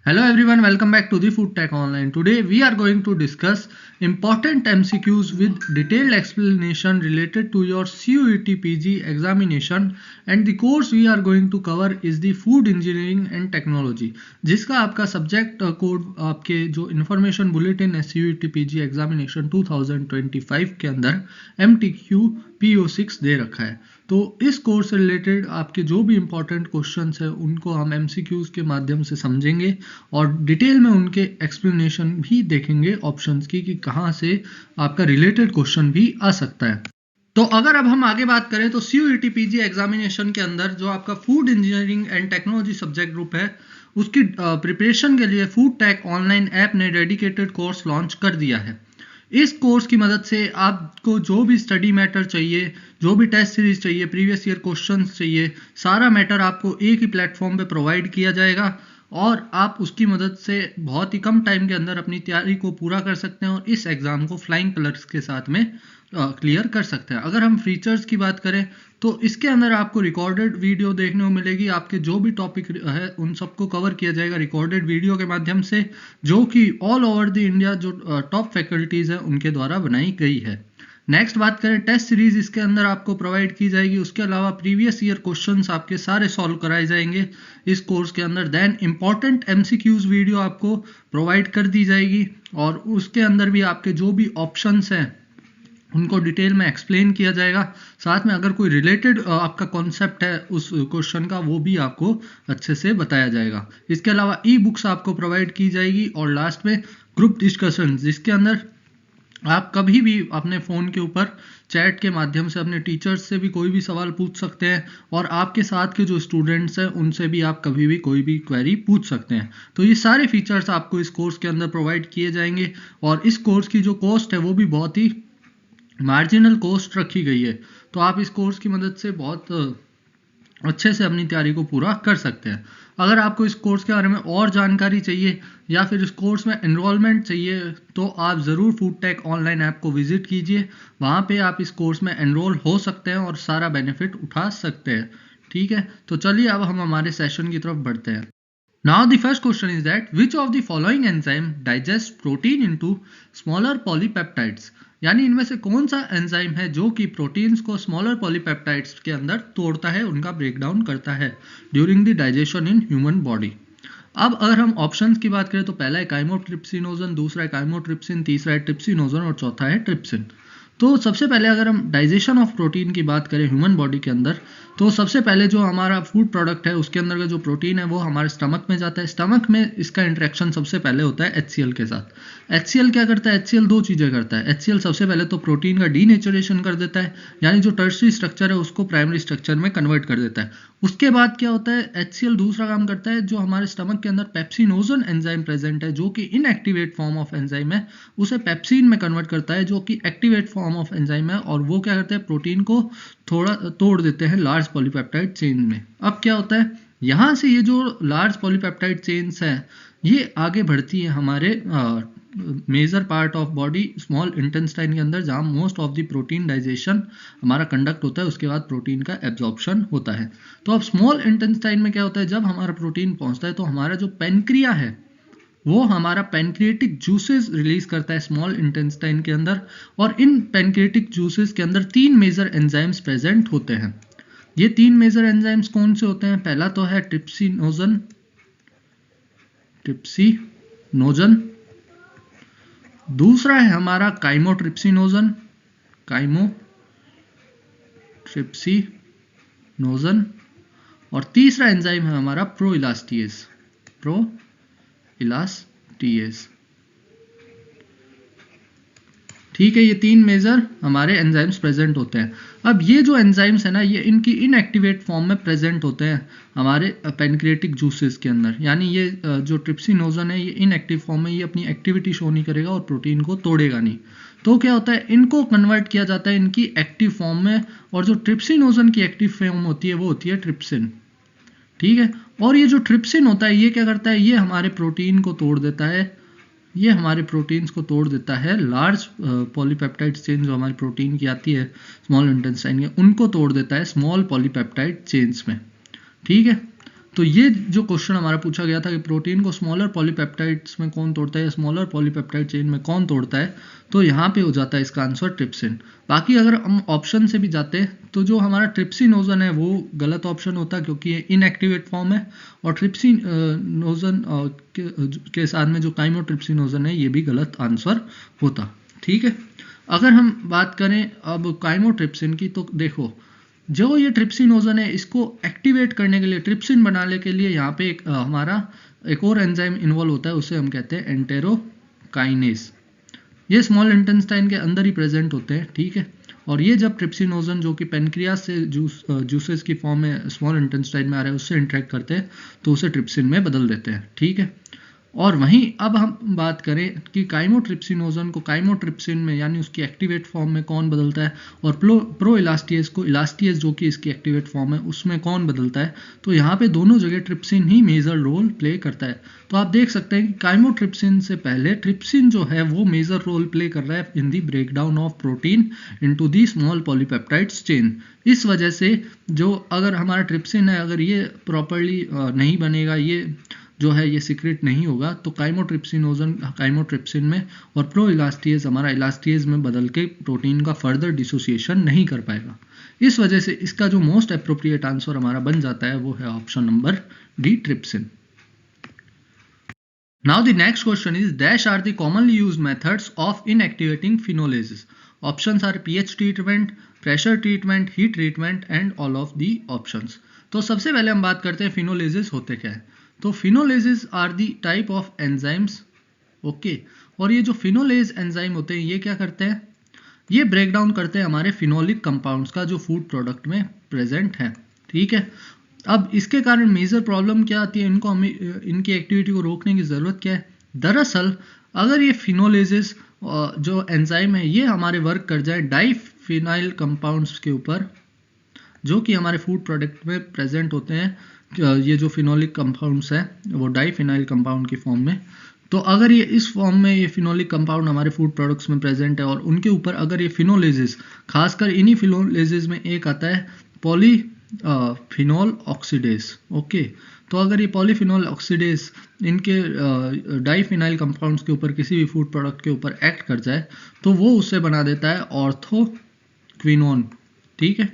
Hello everyone, welcome back to the Food Tech Online. Today we are going to discuss important MCQs with detailed explanation related to your CUET PG examination, and the course we are going to cover is the Food Engineering and Technology, जिसका आपका subject code आपके जो information bulletin है CUET PG examination 2025 के अंदर MTQ PO6 दे रखा है। तो इस कोर्स से रिलेटेड आपके जो भी इंपॉर्टेंट क्वेश्चंस हैं उनको हम MCQs के माध्यम से समझेंगे और डिटेल में उनके एक्सप्लेनेशन भी देखेंगे ऑप्शंस की कि कहाँ से आपका रिलेटेड क्वेश्चन भी आ सकता है। तो अगर अब हम आगे बात करें तो CUET PG एग्जामिनेशन के अंदर जो आपका food engineering and technology subject group है उसकी प्रिपरेशन के लिए फूड टेक ऑनलाइन ऐप ने डेडिकेटेड कोर्स लॉन्च कर दिया है। इस कोर्स की मदद से आपको जो भी स्टडी मैटर चाहिए, जो भी टेस्ट सीरीज चाहिए, प्रीवियस ईयर क्वेश्चंस चाहिए, सारा मैटर आपको एक ही प्लेटफॉर्म पे प्रोवाइड किया जाएगा और आप उसकी मदद से बहुत ही कम टाइम के अंदर अपनी तैयारी को पूरा कर सकते हैं और इस एग्ज़ाम को फ्लाइंग कलर्स के साथ में क्लियर कर सकते हैं। अगर हम फीचर्स की बात करें तो इसके अंदर आपको रिकॉर्डेड वीडियो देखने को मिलेगी। आपके जो भी टॉपिक है उन सबको कवर किया जाएगा रिकॉर्डेड वीडियो के माध्यम से, जो कि ऑल ओवर द इंडिया जो टॉप फैकल्टीज़ हैं उनके द्वारा बनाई गई है। नेक्स्ट बात करें टेस्ट सीरीज इसके अंदर आपको प्रोवाइड की जाएगी। उसके अलावा प्रीवियस ईयर क्वेश्चंस आपके सारे सॉल्व कराए जाएंगे इस कोर्स के अंदर। देन इंपॉर्टेंट MCQs वीडियो आपको प्रोवाइड कर दी जाएगी और उसके अंदर भी आपके जो भी ऑप्शंस हैं उनको डिटेल में एक्सप्लेन किया जाएगा। साथ में अगर कोई रिलेटेड आपका कॉन्सेप्ट है उस क्वेश्चन का वो भी आपको अच्छे से बताया जाएगा। इसके अलावा ई बुक्स आपको प्रोवाइड की जाएगी और लास्ट में ग्रुप डिस्कशन, जिसके अंदर आप कभी भी अपने फ़ोन के ऊपर चैट के माध्यम से अपने टीचर्स से भी कोई भी सवाल पूछ सकते हैं और आपके साथ के जो स्टूडेंट्स हैं उनसे भी आप कभी भी कोई भी क्वेरी पूछ सकते हैं। तो ये सारे फीचर्स आपको इस कोर्स के अंदर प्रोवाइड किए जाएंगे और इस कोर्स की जो कॉस्ट है वो भी बहुत ही मार्जिनल कॉस्ट रखी गई है। तो आप इस कोर्स की मदद से बहुत अच्छे से अपनी तैयारी को पूरा कर सकते हैं। अगर आपको इस कोर्स के बारे में और जानकारी चाहिए या फिर इस कोर्स में एनरोलमेंट चाहिए तो आप ज़रूर फूड टेक ऑनलाइन ऐप को विजिट कीजिए। वहाँ पे आप इस कोर्स में एनरोल हो सकते हैं और सारा बेनिफिट उठा सकते हैं। ठीक है, तो चलिए अब हम हमारे सेशन की तरफ बढ़ते हैं। Now the first question is that which of the following enzyme digests protein into smaller polypeptides? यानी इनमें से कौन सा एंजाइम है जो कि प्रोटीन्स को स्मॉलर पॉलीपेप्टाइड्स के अंदर तोड़ता है, उनका ब्रेकडाउन करता है during the digestion in human body. अब अगर हम ऑप्शंस की बात करें तो पहला है काइमोट्रिप्सिनोजन, दूसरा है काइमोट्रिप्सिन, तीसरा है ट्रिप्सिनोजन और चौथा है ट्रिप्सिन। तो सबसे पहले अगर हम डाइजेशन ऑफ प्रोटीन की बात करें ह्यूमन बॉडी के अंदर तो सबसे पहले जो हमारा फूड प्रोडक्ट है उसके अंदर का जो प्रोटीन है वो हमारे स्टमक में जाता है। स्टमक में इसका इंटरेक्शन सबसे पहले होता है HCl के साथ। HCl क्या करता है? HCl दो चीज़ें करता है। HCl सबसे पहले तो प्रोटीन का डीनेचुरेशन कर देता है, यानी जो टर्शरी स्ट्रक्चर है उसको प्राइमरी स्ट्रक्चर में कन्वर्ट कर देता है। उसके बाद क्या होता है, HCl दूसरा काम करता है, जो हमारे स्टमक के अंदर पेप्सिनोजन एंजाइम प्रेजेंट है जो कि इनएक्टिवेट फॉर्म ऑफ एंजाइम है, उसे पेप्सिन में कन्वर्ट करता है जो कि एक्टिवेट फॉर्म ऑफ एंजाइम है और वो क्या करते हैं, प्रोटीन को थोड़ा तोड़ देते हैं लार्ज पॉलीपेप्टाइड चेन में। अब क्या होता है, यहाँ से ये जो लार्ज पॉलीपेप्टाइड चेन्स हैं ये आगे बढ़ती है हमारे major part of body small intestine के अंदर, जहाँ most of the protein digestion हमारा कंडक्ट होता है। उसके बाद प्रोटीन का एब्जॉर्प्शन होता है। तो अब स्मॉल इंटेस्टाइन में क्या होता है, जब हमारा प्रोटीन पहुंचता है तो हमारा जो पेनक्रिया है वो हमारा पेनक्रिएटिक जूसेस रिलीज करता है स्मॉल इंटेस्टाइन के अंदर, और इन पेनक्रिएटिक जूसेस के अंदर 3 मेजर एंजाइम्स प्रेजेंट होते हैं। ये 3 मेजर एंजाइम्स कौन से होते हैं? पहला तो है ट्रिप्सिनोजन, दूसरा है हमारा काइमोट्रिप्सिनोजन, और तीसरा एंजाइम है हमारा प्रोइलास्टिएज। ठीक है, ये 3 मेजर हमारे एंजाइम्स प्रेजेंट होते हैं। अब ये जो एंजाइम्स है ना ये इनकी इनएक्टिवेट फॉर्म में प्रेजेंट होते हैं हमारे पेनक्रिएटिक जूसेस के अंदर, यानी ये जो ट्रिप्सिनोजन है ये इनएक्टिव फॉर्म में, ये अपनी एक्टिविटी शो नहीं करेगा और प्रोटीन को तोड़ेगा नहीं। तो क्या होता है, इनको कन्वर्ट किया जाता है इनकी एक्टिव फॉर्म में, और जो ट्रिप्सिनोजन की एक्टिव फॉर्म होती है वो होती है ट्रिप्सिन। ठीक है, और ये जो ट्रिप्सिन होता है ये क्या करता है, ये हमारे प्रोटीन को तोड़ देता है, ये हमारे प्रोटीन्स को तोड़ देता है। लार्ज पॉलीपेप्टाइड चेन जो हमारी प्रोटीन की आती है स्मॉल इंटेस्टाइन के, उनको तोड़ देता है स्मॉल पॉलीपेप्टाइड चेन्स में। ठीक है, तो ये जो क्वेश्चन हमारा पूछा गया था कि प्रोटीन को स्मॉलर पॉलीपेप्टाइड्स में कौन तोड़ता है या स्मॉलर पॉलीपेप्टाइड चेन में कौन तोड़ता है, तो यहाँ पे हो जाता है इसका आंसर ट्रिप्सिन। बाकी अगर हम ऑप्शन से भी जाते हैं तो जो हमारा ट्रिप्सिनोजन है वो गलत ऑप्शन होता है क्योंकि ये इनएक्टिवेट फॉर्म है, और ट्रिप्सिनोजन के साथ में जो काइमोट्रिप्सिनोजन है ये भी गलत आंसर होता। ठीक है, अगर हम बात करें अब काइमोट्रिप्सिन की, तो देखो जो ये ट्रिप्सिनोजन है इसको एक्टिवेट करने के लिए, ट्रिप्सिन बनाने के लिए यहाँ पे हमारा एक और एंजाइम इन्वॉल्व होता है, उसे हम कहते हैं एंटेरोकाइनेज। ये स्मॉल इंटेस्टाइन के अंदर ही प्रेजेंट होते हैं। ठीक है, और ये जब ट्रिप्सिनोजन जो कि पेनक्रियास से जूसेस की फॉर्म में स्मॉल इंटेस्टाइन में आ रहा है उससे इंटरेक्ट करते हैं तो उसे ट्रिप्सिन में बदल देते हैं। ठीक है, और वहीं अब हम बात करें कि काइमोट्रिप्सिनोजन को काइमोट्रिप्सिन में यानी उसकी एक्टिवेट फॉर्म में कौन बदलता है, और प्रो इलास्टियस को इलास्टियस जो कि इसकी एक्टिवेट फॉर्म है उसमें कौन बदलता है, तो यहाँ पे दोनों जगह ट्रिप्सिन ही मेजर रोल प्ले करता है। तो आप देख सकते हैं कि काइमोट्रिप्सिन से पहले ट्रिप्सिन जो है वो मेजर रोल प्ले कर रहा है in the breakdown of protein into the small polypeptides chain. इस वजह से जो अगर हमारा ट्रिप्सिन है अगर ये प्रॉपरली नहीं बनेगा, ये जो है ये सीक्रेट नहीं होगा, तो काइमोट्रिप्सिनोजन काइमोट्रिप्सिन में और प्रो इलास्टियस हमारा इलास्टियस में बदल के प्रोटीन का फर्दर डिसोसिएशन नहीं कर पाएगा। इस वजह से इसका जो मोस्ट एप्रोप्रिएट आंसर हमारा बन जाता है वो है option number D, trypsin. Now the next question is dash are the commonly used methods of inactivating phenolases. Options are pH treatment, pressure treatment, heat treatment and all of the options. तो सबसे पहले हम बात करते हैं फिनोलेजेस होते क्या है। तो phenolases are the type of enzymes. Okay, और ये जो फिनोलेज एंजाइम होते हैं ये क्या करते हैं, ये ब्रेक डाउन करते हैं हमारे फिनोलिक कंपाउंड्स का जो फूड प्रोडक्ट में प्रेजेंट है। ठीक है, अब इसके कारण मेजर प्रॉब्लम क्या आती है, इनको हमें इनकी एक्टिविटी को रोकने की ज़रूरत क्या है। दरअसल अगर ये फिनोलेजेस जो एंजाइम है ये हमारे वर्क कर जाए डाइफिनाइल कंपाउंड्स के ऊपर जो कि हमारे फूड प्रोडक्ट में प्रेजेंट होते हैं, ये जो फिनोलिक कंपाउंड्स हैं वो डाइफिनाइल कंपाउंड की फॉर्म में, तो अगर ये इस फॉर्म में ये फिनोलिक कंपाउंड हमारे फूड प्रोडक्ट्स में प्रेजेंट है और उनके ऊपर अगर ये फिनोलेजेस, खासकर इन्हीं फिनोलेजेस में एक आता है पॉलीफिनोल ऑक्सीडेज। ओके, तो अगर ये पॉलीफिनोल ऑक्सीडेज इनके डाइफिनाइल कंपाउंड्स के ऊपर किसी भी फूड प्रोडक्ट के ऊपर एक्ट कर जाए तो वो उससे बना देता है ऑर्थोक्विनोन। ठीक है,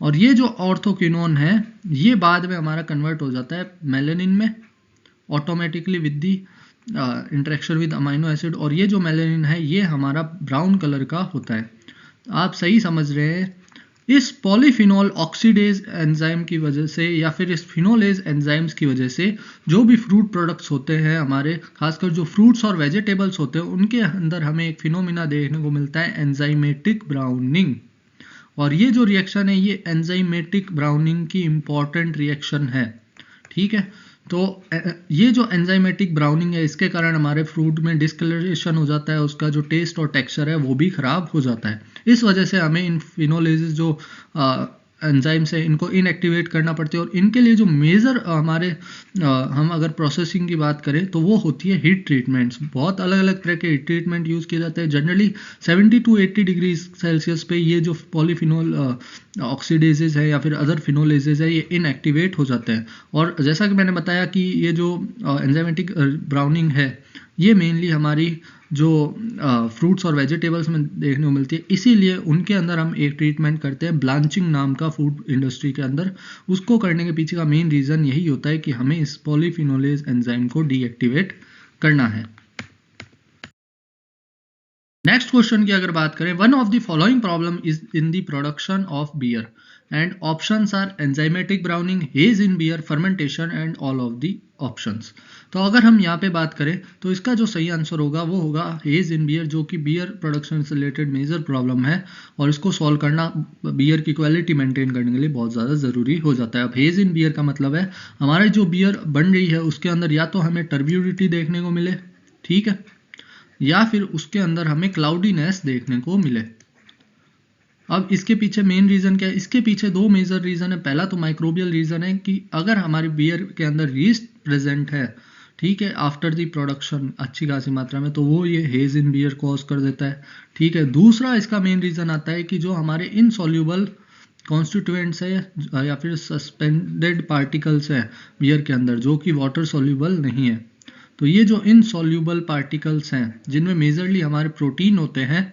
और ये जो ऑर्थोक्विनोन है ये बाद में हमारा कन्वर्ट हो जाता है मेलानिन में automatically with the interaction with amino acid, और ये जो मेलानिन है ये हमारा ब्राउन कलर का होता है। आप सही समझ रहे हैं, इस पॉलीफिनोल ऑक्सीडेज एंजाइम की वजह से या फिर इस फिनोलेज एंजाइम्स की वजह से जो भी फ्रूट प्रोडक्ट्स होते हैं हमारे, खासकर जो फ्रूट्स और वेजिटेबल्स होते हैं उनके अंदर हमें एक फिनोमिना देखने को मिलता है एंजाइमेटिक ब्राउनिंग, और ये जो रिएक्शन है ये एंजाइमेटिक ब्राउनिंग की इंपॉर्टेंट रिएक्शन है। ठीक है, तो ये जो एंजाइमेटिक ब्राउनिंग है इसके कारण हमारे फ्रूट में डिस्कलरेशन हो जाता है, उसका जो टेस्ट और टेक्सचर है वो भी खराब हो जाता है। इस वजह से हमें इन फिनोलेजेस जो एंजाइम्स है इनको इनएक्टिवेट करना पड़ती है, और इनके लिए जो मेजर हमारे हम अगर प्रोसेसिंग की बात करें तो वो होती है हीट ट्रीटमेंट्स। बहुत अलग अलग तरह के हीट ट्रीटमेंट यूज़ किए जाते हैं, जनरली 70 to 80 डिग्री सेल्सियस पे ये जो पॉलीफिनोल ऑक्सीडेजेज है या फिर अदर फिनोलेजेज है ये इनएक्टिवेट हो जाते हैं। और जैसा कि मैंने बताया कि ये जो एंजाइमेटिक ब्राउनिंग है ये मेनली हमारी जो फ्रूट्स और वेजिटेबल्स में देखने को मिलती है, इसीलिए उनके अंदर हम एक ट्रीटमेंट करते हैं ब्लांचिंग नाम का फूड इंडस्ट्री के अंदर। उसको करने के पीछे का मेन रीज़न यही होता है कि हमें इस पॉलीफिनोलेज एंजाइम को डीएक्टिवेट करना है। नेक्स्ट क्वेश्चन की अगर बात करें, one of the following problem is in the production of beer and options are enzymatic browning, haze in beer, fermentation and all of the options. तो अगर हम यहाँ पे बात करें तो इसका जो सही आंसर होगा वो होगा हेज इन बियर, जो कि बियर प्रोडक्शन से रिलेटेड मेजर प्रॉब्लम है और इसको सॉल्व करना बियर की क्वालिटी मेंटेन करने के लिए बहुत ज़्यादा ज़रूरी हो जाता है। अब हेज इन बियर का मतलब है हमारी जो बियर बन रही है उसके अंदर या तो हमें टर्ब्यूडिटी देखने को मिले, ठीक है, या फिर उसके अंदर हमें क्लाउडीनेस देखने को मिले। अब इसके पीछे मेन रीज़न क्या है, इसके पीछे दो मेजर रीज़न है। पहला तो माइक्रोबियल रीज़न है कि अगर हमारी बियर के अंदर यीस्ट प्रेजेंट है, ठीक है, आफ्टर दी प्रोडक्शन अच्छी खासी मात्रा में, तो वो ये हेज इन बियर कॉज कर देता है। ठीक है, दूसरा इसका मेन रीज़न आता है कि जो हमारे इनसॉल्यूबल कॉन्स्टिट्यूएंट्स है या फिर सस्पेंडेड पार्टिकल्स है बियर के अंदर जो कि वाटर सॉल्यूबल नहीं है। तो ये जो इनसॉल्यूबल पार्टिकल्स हैं जिनमें मेजरली हमारे प्रोटीन होते हैं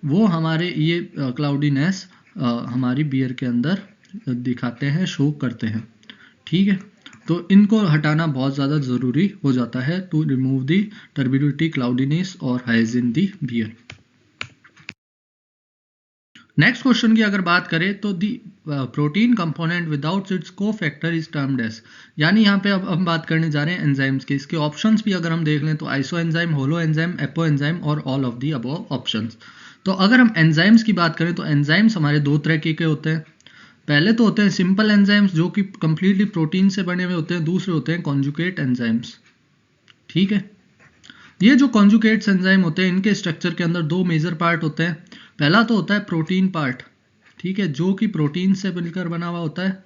वो हमारे ये क्लाउडीनेस हमारी बियर के अंदर दिखाते हैं, शो करते हैं। ठीक है, तो इनको हटाना बहुत ज़्यादा ज़रूरी हो जाता है to remove the turbidity, cloudiness और haze in the beer. Next question की अगर बात करें तो the protein component without its cofactor is termed as, यानी यहाँ पे अब हम बात करने जा रहे हैं एंजाइम्स के। इसके ऑप्शंस भी अगर हम देख लें तो isoenzyme, holoenzyme, apoenzyme और all of the above options. तो अगर हम एंजाइम्स की बात करें तो एंजाइम्स हमारे दो तरह के होते हैं। पहले तो होते हैं सिंपल एंजाइम्स जो कि कंप्लीटली प्रोटीन से बने हुए होते हैं, दूसरे होते हैं कॉन्जुगेट एंजाइम्स। ठीक है, ये जो कॉन्जुगेट्स एंजाइम होते हैं इनके स्ट्रक्चर के अंदर दो मेजर पार्ट होते हैं। पहला तो होता है प्रोटीन पार्ट, ठीक है, जो कि प्रोटीन से मिलकर बना हुआ होता है,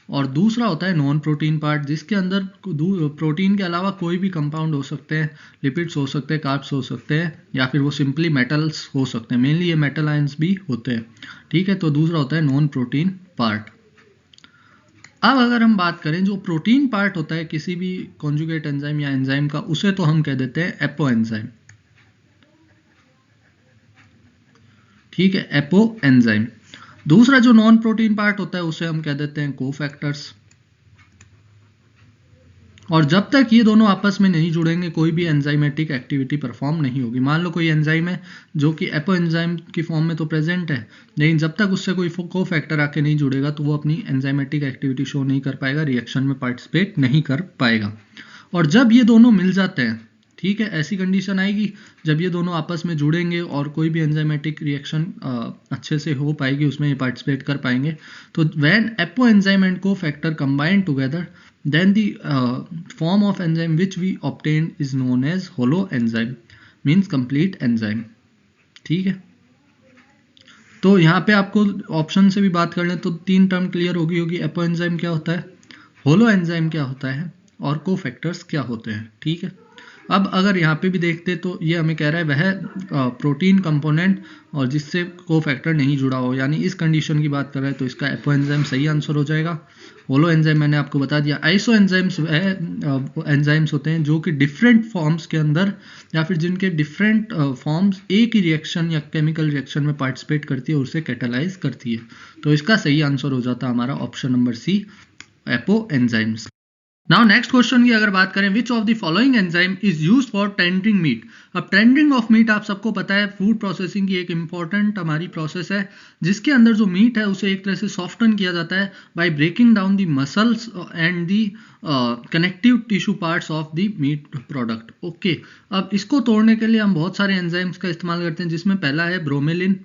और दूसरा होता है नॉन प्रोटीन पार्ट जिसके अंदर प्रोटीन के अलावा कोई भी कंपाउंड हो सकते हैं, लिपिड्स हो सकते हैं, कार्ब्स हो सकते हैं, या फिर वो सिंपली मेटल्स हो सकते हैं। मेनली ये मेटल आयंस भी होते हैं। ठीक है, तो दूसरा होता है नॉन प्रोटीन पार्ट। अब अगर हम बात करें जो प्रोटीन पार्ट होता है किसी भी कॉन्जुगेट एंजाइम या एंजाइम का, उसे तो हम कह देते हैं एपो एंजाइम। ठीक है, एपो एंजाइम। दूसरा जो नॉन प्रोटीन पार्ट होता है उसे हम कह देते हैं कोफैक्टर्स। और जब तक ये दोनों आपस में नहीं जुड़ेंगे कोई भी एंजाइमेटिक एक्टिविटी परफॉर्म नहीं होगी। मान लो कोई एंजाइम है जो कि एपो एंजाइम की फॉर्म में तो प्रेजेंट है, लेकिन जब तक उससे कोई कोफैक्टर आके नहीं जुड़ेगा तो वो अपनी एंजाइमेटिक एक्टिविटी शो नहीं कर पाएगा, रिएक्शन में पार्टिसिपेट नहीं कर पाएगा। और जब ये दोनों मिल जाते हैं, ठीक है, ऐसी कंडीशन आएगी जब ये दोनों आपस में जुड़ेंगे और कोई भी एंजाइमेटिक रिएक्शन अच्छे से हो पाएगी, उसमें ये पार्टिसिपेट कर पाएंगे। तो when apo enzyme and cofactor combine together then the form of enzyme which we obtained is known as holo enzyme, means complete enzyme। ठीक है, तो यहाँ पे आपको ऑप्शन से भी बात कर लें तो तीन टर्म क्लियर होगी। एपो एंजाइम क्या होता है, होलो एंजाइम क्या होता है, और कोफैक्टर्स क्या होते हैं। ठीक है, अब अगर यहाँ पे भी देखते तो ये हमें कह रहा है वह प्रोटीन कंपोनेंट और जिससे कोफैक्टर नहीं जुड़ा हो, यानी इस कंडीशन की बात कर रहे हैं तो इसका एपो एंजाइम सही आंसर हो जाएगा। होलो एंजाइम मैंने आपको बता दिया। आइसो एंजाइम्स एंजाइम्स होते हैं जो कि डिफरेंट फॉर्म्स के अंदर या फिर जिनके डिफरेंट फॉर्म्स एक ही रिएक्शन या केमिकल रिएक्शन में पार्टिसिपेट करती है और उसे कैटालाइज करती है। तो इसका सही आंसर हो जाता है हमारा option number C, apoenzymes. Now next question की अगर बात करें, which of the following enzyme is used for tendering meat. अब टेंडरिंग ऑफ मीट आप सबको पता है फूड प्रोसेसिंग की एक इंपॉर्टेंट हमारी प्रोसेस है जिसके अंदर जो मीट है उसे एक तरह से सॉफ्टन किया जाता है by breaking down the muscles and the connective tissue parts of the meat product. Okay, अब इसको तोड़ने के लिए हम बहुत सारे एंजाइम्स का इस्तेमाल करते हैं जिसमें पहला है ब्रोमेलिन।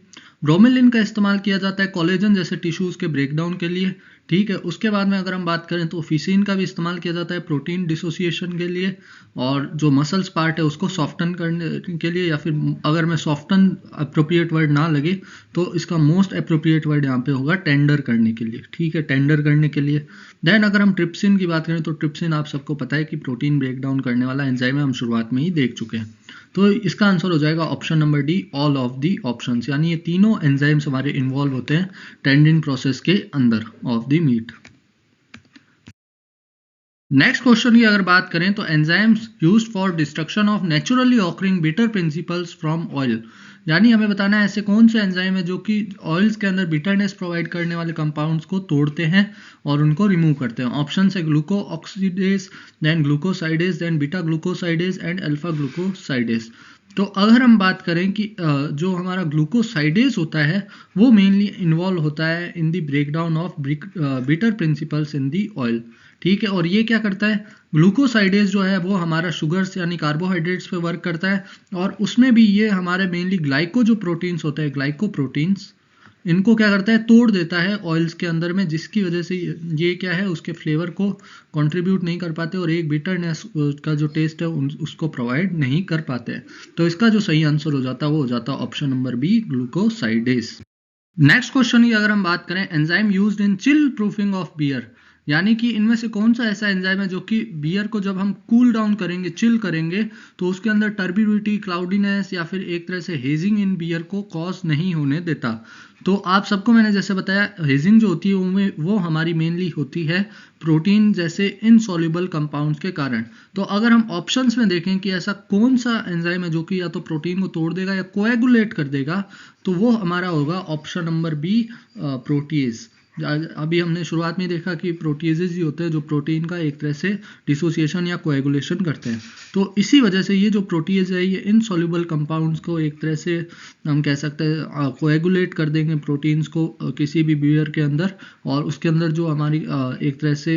ब्रोमेलिन का इस्तेमाल किया जाता है कोलेजन जैसे टिश्यूज के ब्रेकडाउन के लिए। ठीक है, उसके बाद में अगर हम बात करें तो फिसिन का भी इस्तेमाल किया जाता है प्रोटीन डिसोसिएशन के लिए, और जो मसल्स पार्ट है उसको सॉफ्टन करने के लिए, या फिर अगर मैं सॉफ्टन अप्रोप्रिएट वर्ड ना लगे तो इसका मोस्ट अप्रोप्रिएट वर्ड यहाँ पे होगा टेंडर करने के लिए। ठीक है, टेंडर करने के लिए। देन अगर हम ट्रिप्सिन की बात करें तो ट्रिप्सिन आप सबको पता है कि प्रोटीन ब्रेकडाउन करने वाला एंजाइम है, हम शुरुआत में ही देख चुके हैं। तो इसका आंसर हो जाएगा option number D, all of the options, यानी ये तीनों एंजाइम्स हमारे इन्वॉल्व होते हैं टेंडरिंग प्रोसेस के अंदर of the meat. Next question की अगर बात करें तो enzymes used for destruction of naturally occurring bitter principles from oil, यानी हमें बताना है ऐसे कौन से एंजाइम है जो कि ऑयल्स के अंदर बिटरनेस प्रोवाइड करने वाले कंपाउंड्स को तोड़ते हैं और उनको रिमूव करते हैं। ऑप्शन है gluco oxidase, then glucosidase, then beta glucosidase and alpha glucosidase. तो अगर हम बात करें कि जो हमारा ग्लूकोसाइडेज होता है वो मेनली इन्वॉल्व होता है in the breakdown of bitter principles in the oil. ठीक है, और ये क्या करता है, ग्लूकोसाइडेज जो है वो हमारा शुगर्स यानी कार्बोहाइड्रेट्स पे वर्क करता है, और उसमें भी ये हमारे मेनली ग्लाइको जो प्रोटीन्स होते हैं, ग्लाइको प्रोटीन्स, इनको क्या करता है, तोड़ देता है ऑयल्स के अंदर में, जिसकी वजह से ये क्या है उसके फ्लेवर को कंट्रीब्यूट नहीं कर पाते और एक बिटरनेस का जो टेस्ट है उसको प्रोवाइड नहीं कर पाते हैं। तो इसका जो सही आंसर हो जाता है वो हो जाता है option number B, glucosidase. Next question की अगर हम बात करें, enzyme used in chill proofing of beer, यानी कि इनमें से कौन सा ऐसा एंजाइम है जो कि बियर को जब हम कूल डाउन करेंगे, चिल करेंगे, तो उसके अंदर टर्बिडिटी, क्लाउडीनेस या फिर एक तरह से हेजिंग इन बियर को कॉज नहीं होने देता। तो आप सबको मैंने जैसे बताया, हेजिंग जो होती है वो हमारी मेनली होती है प्रोटीन जैसे इनसॉल्युबल कंपाउंड्स के कारण। तो अगर हम ऑप्शंस में देखें कि ऐसा कौन सा एंजाइम है जो कि या तो प्रोटीन को तोड़ देगा या कोएगुलेट कर देगा, तो वो हमारा होगा ऑप्शन नंबर बी, प्रोटीज। अभी हमने शुरुआत में देखा कि प्रोटीजेज ही होते हैं जो प्रोटीन का एक तरह से डिसोसिएशन या कोएगुलेशन करते हैं। तो इसी वजह से ये जो प्रोटीज है ये इनसॉल्युबल कंपाउंड्स को एक तरह से हम कह सकते हैं कोएगुलेट कर देंगे प्रोटीन्स को किसी भी बियर के अंदर, और उसके अंदर जो हमारी एक तरह से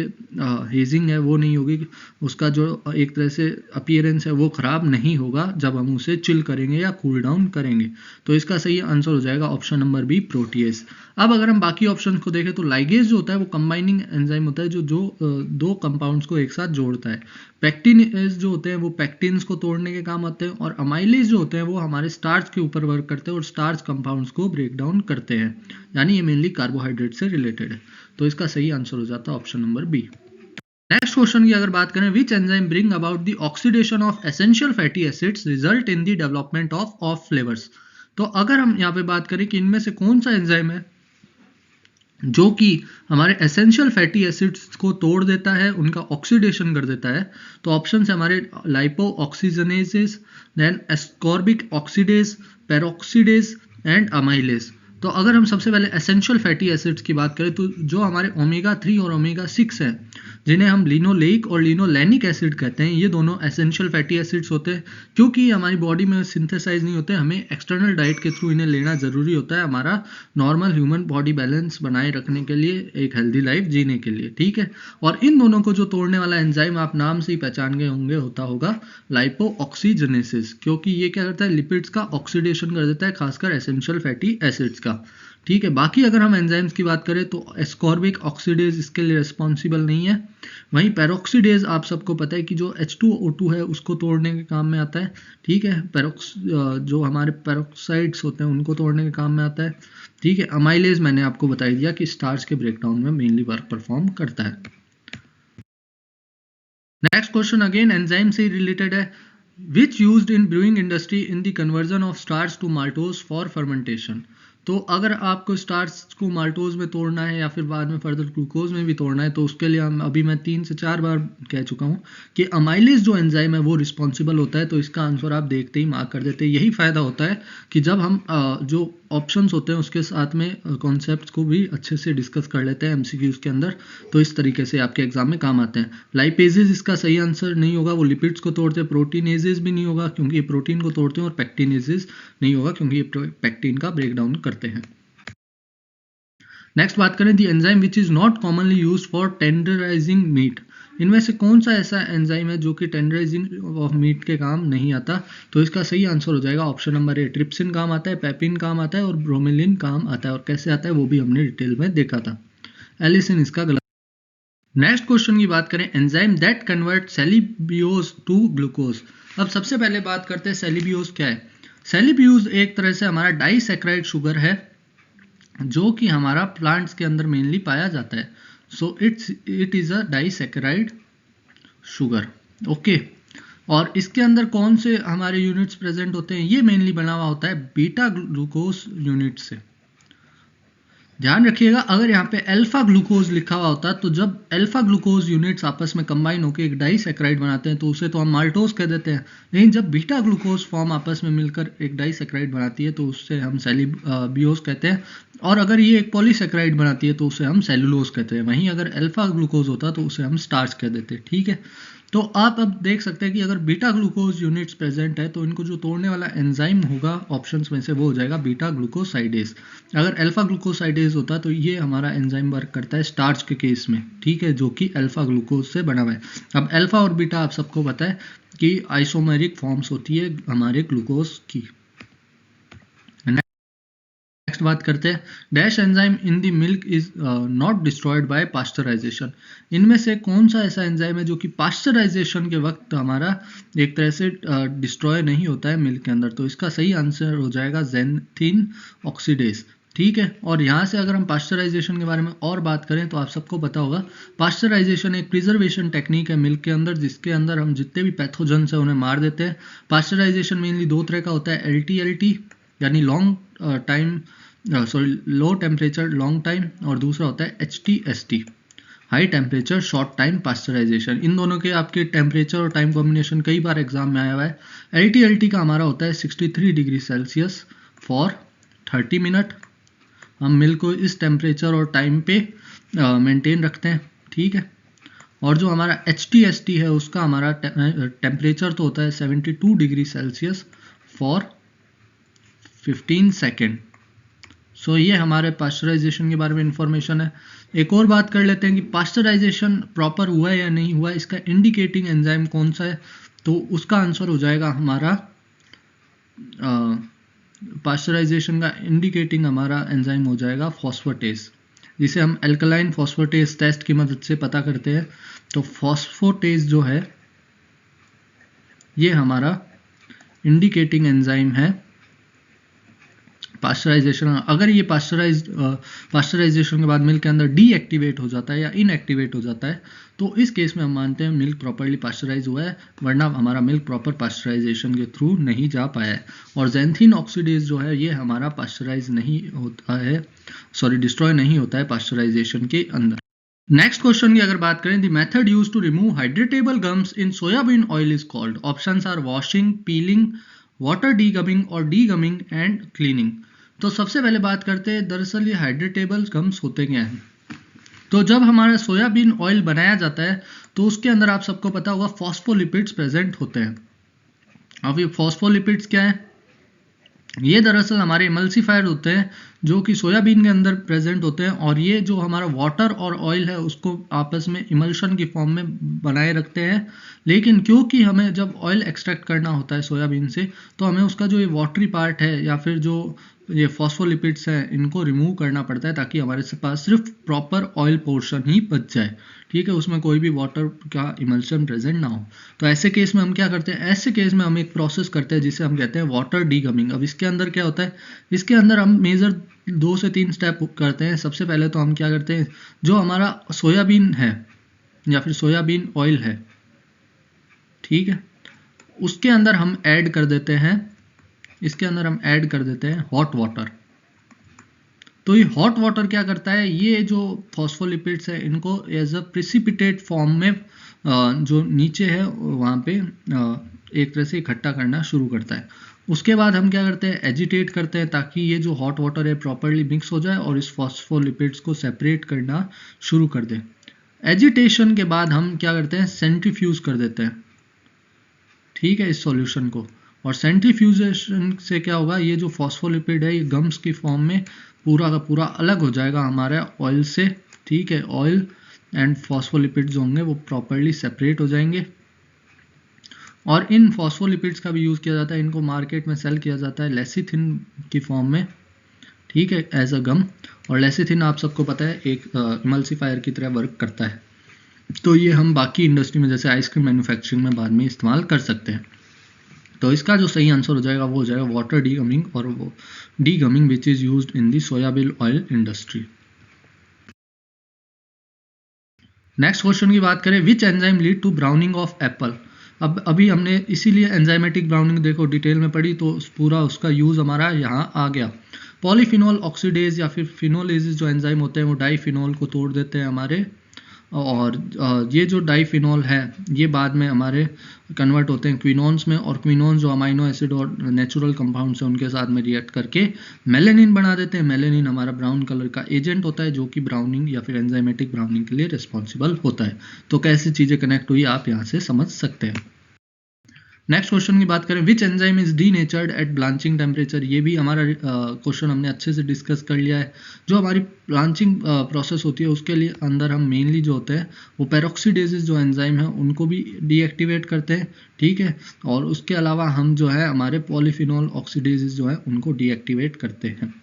हेजिंग है वो नहीं होगी, उसका जो एक तरह से अपीयरेंस है वो खराब नहीं होगा जब हम उसे चिल करेंगे या कूल डाउन करेंगे। तो इसका सही आंसर हो जाएगा ऑप्शन नंबर बी, प्रोटीएज। अब अगर हम बाकी ऑप्शन को देखें तो लाइगेज जो होता है वो कंबाइनिंग एंजाइम होता है जो दो कंपाउंड्स को एक साथ जोड़ता है। पेक्टिनेज जो होते हैं वो पेक्टिन्स को तोड़ने के काम आते हैं, और अमाइलेज जो होते हैं वो हमारे स्टार्च के ऊपर वर्क करते हैं और स्टार्च कंपाउंड्स को ब्रेक डाउन करते हैं, यानी ये मेनली कार्बोहाइड्रेट से रिलेटेड है। तो इसका सही आंसर हो जाता है option number B. Next question की अगर बात करें, which enzyme bring about the oxidation of essential fatty acids result in the development of flavours. तो अगर हम यहाँ पे बात करें कि इनमें से कौन सा एंजाइम है जो कि हमारे एसेंशियल फैटी एसिड्स को तोड़ देता है, उनका ऑक्सीडेशन कर देता है, तो ऑप्शन है हमारे lipo oxygenases, then ascorbic oxidase, peroxidase and amylase. तो अगर हम सबसे पहले एसेंशियल फैटी एसिड्स की बात करें तो जो हमारे ओमेगा 3 और ओमेगा 6 हैं, जिन्हें हम लिनोलेइक और लिनोलैनिक एसिड कहते हैं, ये दोनों एसेंशियल फैटी एसिड्स होते हैं। क्योंकि ये हमारी बॉडी में सिंथेसाइज नहीं होते, हमें एक्सटर्नल डाइट के थ्रू इन्हें लेना ज़रूरी होता है हमारा नॉर्मल ह्यूमन बॉडी बैलेंस बनाए रखने के लिए, एक हेल्दी लाइफ जीने के लिए, ठीक है। और इन दोनों को जो तोड़ने वाला एंजाइम आप नाम से ही पहचान गए होंगे होता होगा लाइपो ऑक्सीजनेसिस, क्योंकि ये क्या करता है, लिपिड्स का ऑक्सीडेशन कर देता है, खासकर एसेंशियल फैटी एसिड्स का, ठीक है। बाकी अगर हम एंजाइम्स की बात करें तो एस्कॉर्बिक ऑक्सीडेज इसके लिए रिस्पॉन्सिबल नहीं है। वहीं पेरोक्सीडेज आप सबको पता है कि जो H2O2 है उसको तोड़ने के काम में आता है, ठीक है। जो हमारे पेरोक्साइड्स होते हैं उनको तोड़ने के काम में आता है, ठीक है। अमाइलेज मैंने आपको बता दिया कि स्टार्च के ब्रेकडाउन में मेनली वर्क परफॉर्म करता है। नेक्स्ट क्वेश्चन अगेन एंजाइम से रिलेटेड है, which used in brewing industry in the conversion of starch to maltose for fermentation. तो अगर आपको स्टार्च को माल्टोज में तोड़ना है या फिर बाद में फर्दर ग्लूकोज में भी तोड़ना है, तो उसके लिए हम अभी मैं 3 से 4 बार कह चुका हूँ कि अमाइलेज जो एंजाइम है वो रिस्पॉन्सिबल होता है। तो इसका आंसर आप देखते ही मार्क कर देते हैं। यही फायदा होता है कि जब हम जो ऑप्शंस होते हैं उसके साथ में कॉन्सेप्ट्स को भी अच्छे से डिस्कस कर लेते हैं एमसीक्यूज के अंदर, तो इस तरीके से आपके एग्जाम में काम आते हैं। लाइपेजेज इसका सही आंसर नहीं होगा, वो लिपिड्स को तोड़ते हैं। प्रोटीनेजेज भी नहीं होगा क्योंकि ये प्रोटीन को तोड़ते हैं, और पेक्टिनेजेज नहीं होगा क्योंकि ये पेक्टिन का ब्रेकडाउन करते हैं। नेक्स्ट बात करें, the enzyme which is not commonly used for tenderising meat. इनमें से कौन सा ऐसा एंजाइम है जो कि टेंडराइजिंग ऑफ मीट के काम नहीं आता। तो इसका सही आंसर हो जाएगा ऑप्शन नंबर ए, ट्रिप्सिन काम आता है, पेपिन काम आता है और ब्रोमेलिन काम आता है। और कैसे आता है वो भी हमने डिटेल में देखा था। एलिसिन इसका गलत। नेक्स्ट क्वेश्चन की बात करें, enzyme that convert cellulose to glucose. अब सबसे पहले बात करते हैं सेल्यूलोज क्या है। सेल्यूलोज एक तरह से हमारा डाइसैकेराइड शुगर है जो कि हमारा प्लांट्स के अंदर मेनली पाया जाता है। So it is a disaccharide sugar, okay. और इसके अंदर कौन से हमारे यूनिट्स प्रेजेंट होते हैं, ये मेनली बना हुआ होता है बीटा ग्लूकोज यूनिट से। ध्यान रखिएगा, अगर यहाँ पे अल्फा ग्लूकोज लिखा हुआ होता तो जब अल्फा ग्लूकोज यूनिट्स आपस में कंबाइन होकर एक डाइसैकेराइड बनाते हैं तो उसे तो हम माल्टोज कह देते हैं। लेकिन जब बीटा ग्लूकोज फॉर्म आपस में मिलकर एक डाइसैकेराइड बनाती है तो उससे हम सेल्यूलोज कहते हैं। और अगर ये एक पॉलीसैकेराइड बनाती है तो उसे हम सेल्यूलोज कहते हैं। वहीं अगर अल्फा ग्लूकोज होता तो उसे हम स्टार्च कह देते हैं, ठीक है। तो आप अब देख सकते हैं कि अगर बीटा ग्लूकोज यूनिट्स प्रेजेंट है तो इनको जो तोड़ने वाला एंजाइम होगा ऑप्शंस में से वो हो जाएगा बीटा ग्लूकोसाइडेज। अगर अल्फा ग्लूकोसाइडेज होता तो ये हमारा एंजाइम वर्क करता है स्टार्च के केस में, ठीक है, जो कि अल्फा ग्लूकोज से बना हुआ है। अब अल्फा और बीटा आप सबको पता है कि आइसोमेरिक फॉर्म्स होती है हमारे ग्लूकोज की। नेक्स्ट बात करते हैं, dash enzyme in the milk is not destroyed by pasteurization. इनमें से कौन सा ऐसा एंजाइम है जो कि पास्चराइजेशन के वक्त हमारा एक तरह से डिस्ट्रॉय नहीं होता है मिल्क के अंदर। तो इसका सही आंसर हो जाएगा ज़ैंथीन ऑक्सीडेज। ठीक है। और यहाँ से अगर हम पास्चराइजेशन के बारे में और बात करें तो आप सबको पता होगा पास्चराइजेशन एक प्रिजर्वेशन टेक्निक है मिल्क के अंदर, जिसके अंदर हम जितने भी पैथोजेंस है उन्हें मार देते हैं। पास्चराइजेशन मेनली दो तरह का होता है, LTLT यानी long time low temperature long time, और दूसरा होता है HTST high temperature short time pasteurisation. इन दोनों के आपके टेम्परेचर और टाइम कॉम्बिनेशन कई बार एग्जाम में आया हुआ है। LTLT का हमारा होता है 63 डिग्री सेल्सियस फॉर 30 मिनट। हम मिल्क को इस टेम्परेचर और टाइम पे मेंटेन रखते हैं, ठीक है। और जो हमारा HTST है उसका हमारा टेम्परेचर तो होता है 72 डिग्री सेल्सियस फॉर 15 सेकेंड। सो ये हमारे पास्चराइजेशन के बारे में इंफॉर्मेशन है। एक और बात कर लेते हैं कि पास्चराइजेशन प्रॉपर हुआ है या नहीं हुआ, इसका इंडिकेटिंग एंजाइम कौन सा है, तो उसका आंसर हो जाएगा हमारा पास्चराइजेशन का इंडिकेटिंग हमारा एंजाइम हो जाएगा फॉस्फेटेज, जिसे हम एल्कलाइन फॉस्फेटेज टेस्ट की मदद से पता करते हैं। तो फॉस्फेटेज जो है ये हमारा इंडिकेटिंग एंजाइम है पास्चराइजेशन। अगर ये पास्चराइजेशन के बाद मिल्क के अंदर डीएक्टिवेट हो जाता है या इनएक्टिवेट हो जाता है तो इस केस में हम मानते हैं मिल्क प्रॉपरली पास्चराइज हुआ है, वरना हमारा मिल्क प्रॉपर पास्चराइजेशन के थ्रू नहीं जा पाया है। और ज़ैंथीन ऑक्सीडेज जो है ये हमारा पास्चराइज नहीं होता है, डिस्ट्रॉय नहीं होता है पास्चराइजेशन के अंदर। नेक्स्ट क्वेश्चन की अगर बात करें, the method used to remove hydratable gums in soybean oil is called. Options are washing, peeling, water degumming और डीगमिंग एंड क्लीनिंग। तो सबसे पहले बात करते हैं दरअसल ये हाइड्रेटेबल गम्स होते क्या हैं। तो जब हमारा सोयाबीन ऑयल बनाया जाता है तो उसके अंदर आप सबको पता होगा फॉस्फोलिपिड्स प्रेजेंट होते हैं। अब ये फॉस्फोलिपिड्स क्या है, ये दरअसल हमारे इमल्सिफायर होते हैं जो कि सोयाबीन के अंदर प्रेजेंट होते हैं, और ये जो हमारा वाटर और ऑयल है उसको आपस में इमल्शन की फॉर्म में बनाए रखते हैं। लेकिन क्योंकि हमें जब ऑयल एक्सट्रैक्ट करना होता है सोयाबीन से तो हमें उसका जो ये वाटरी पार्ट है या फिर जो ये फॉस्फोलिपिड्स हैं इनको रिमूव करना पड़ता है ताकि हमारे पास सिर्फ प्रॉपर ऑयल पोर्शन ही बच जाए, ठीक है, उसमें कोई भी वाटर का इमल्शन प्रेजेंट ना हो। तो ऐसे केस में हम क्या करते हैं, ऐसे केस में हम एक प्रोसेस करते हैं जिसे हम कहते हैं वाटर डीगमिंग। अब इसके अंदर क्या होता है, इसके अंदर हम मेजर 2 से 3 स्टेप करते हैं। सबसे पहले तो हम क्या करते हैं, जो हमारा सोयाबीन है या फिर सोयाबीन ऑयल है, ठीक है, उसके अंदर हम ऐड कर देते हैं, इसके अंदर हम ऐड कर देते हैं हॉट वाटर। तो ये हॉट वाटर क्या करता है, ये जो फॉस्फोलिपिड्स है इनको एज अ प्रिसिपिटेट फॉर्म में जो नीचे है वहाँ पे एक तरह से इकट्ठा करना शुरू करता है। उसके बाद हम क्या करते हैं, एजिटेट करते हैं ताकि ये जो हॉट वाटर है प्रॉपरली मिक्स हो जाए और इस फॉस्फोलिपिड्स को सेपरेट करना शुरू कर दें। एजिटेशन के बाद हम क्या करते हैं, सेंट्रीफ्यूज कर देते हैं, ठीक है, इस सॉल्यूशन को। और सेंट्रीफ्यूजेशन से क्या होगा, ये जो फॉस्फोलिपिड है ये गम्स की फॉर्म में पूरा का पूरा अलग हो जाएगा हमारे ऑयल से, ठीक है। ऑयल एंड फॉस्फोलिपिड जो होंगे वो प्रॉपरली सेपरेट हो जाएंगे। और इन फॉस्फोलिपिड्स का भी यूज़ किया जाता है, इनको मार्केट में सेल किया जाता है लेसिथिन की फॉर्म में, ठीक है, एज अ गम। और लेसिथिन आप सबको पता है एक इमल्सिफायर की तरह वर्क करता है। तो ये हम बाकी इंडस्ट्री में जैसे आइसक्रीम मैन्युफैक्चरिंग में बाद में इस्तेमाल कर सकते हैं। तो इसका जो सही आंसर हो जाएगा वो हो जाएगा वाटर डीगमिंग, और वो degumming which is used in the soybean oil industry. Next question की बात करें, which enzyme lead to browning of apple. अब अभी हमने इसीलिए एंजाइमेटिक ब्राउनिंग देखो डिटेल में पढ़ी तो पूरा उसका यूज हमारा यहाँ आ गया। पॉलीफिनोल ऑक्सीडेज या फिर फिनोलेजेस जो एंजाइम होते हैं वो डाईफिनोल को तोड़ देते हैं हमारे, और ये जो डाईफिनोल है ये बाद में हमारे कन्वर्ट होते हैं क्विनोन्स में, और क्विनोन्स जो अमाइनो एसिड और नेचुरल कंपाउंड्स हैं उनके साथ में रिएक्ट करके मेलेनिन बना देते हैं। मेलेनिन हमारा ब्राउन कलर का एजेंट होता है जो कि ब्राउनिंग या फिर एंजाइमेटिक ब्राउनिंग के लिए रिस्पॉन्सिबल होता है। तो कैसी चीज़ें कनेक्ट हुई आप यहाँ से समझ सकते हैं। नेक्स्ट क्वेश्चन की बात करें, which enzyme is denatured at blanching temperature. ये भी हमारा क्वेश्चन हमने अच्छे से डिस्कस कर लिया है। जो हमारी ब्लांचिंग प्रोसेस होती है उसके लिए अंदर हम मेनली जो होते हैं वो पेरोक्सीडेजेस जो एंजाइम है उनको भी डीएक्टिवेट करते हैं, ठीक है। और उसके अलावा हम जो है हमारे पॉलीफिनोल ऑक्सीडेजेस जो है उनको डीएक्टिवेट करते हैं।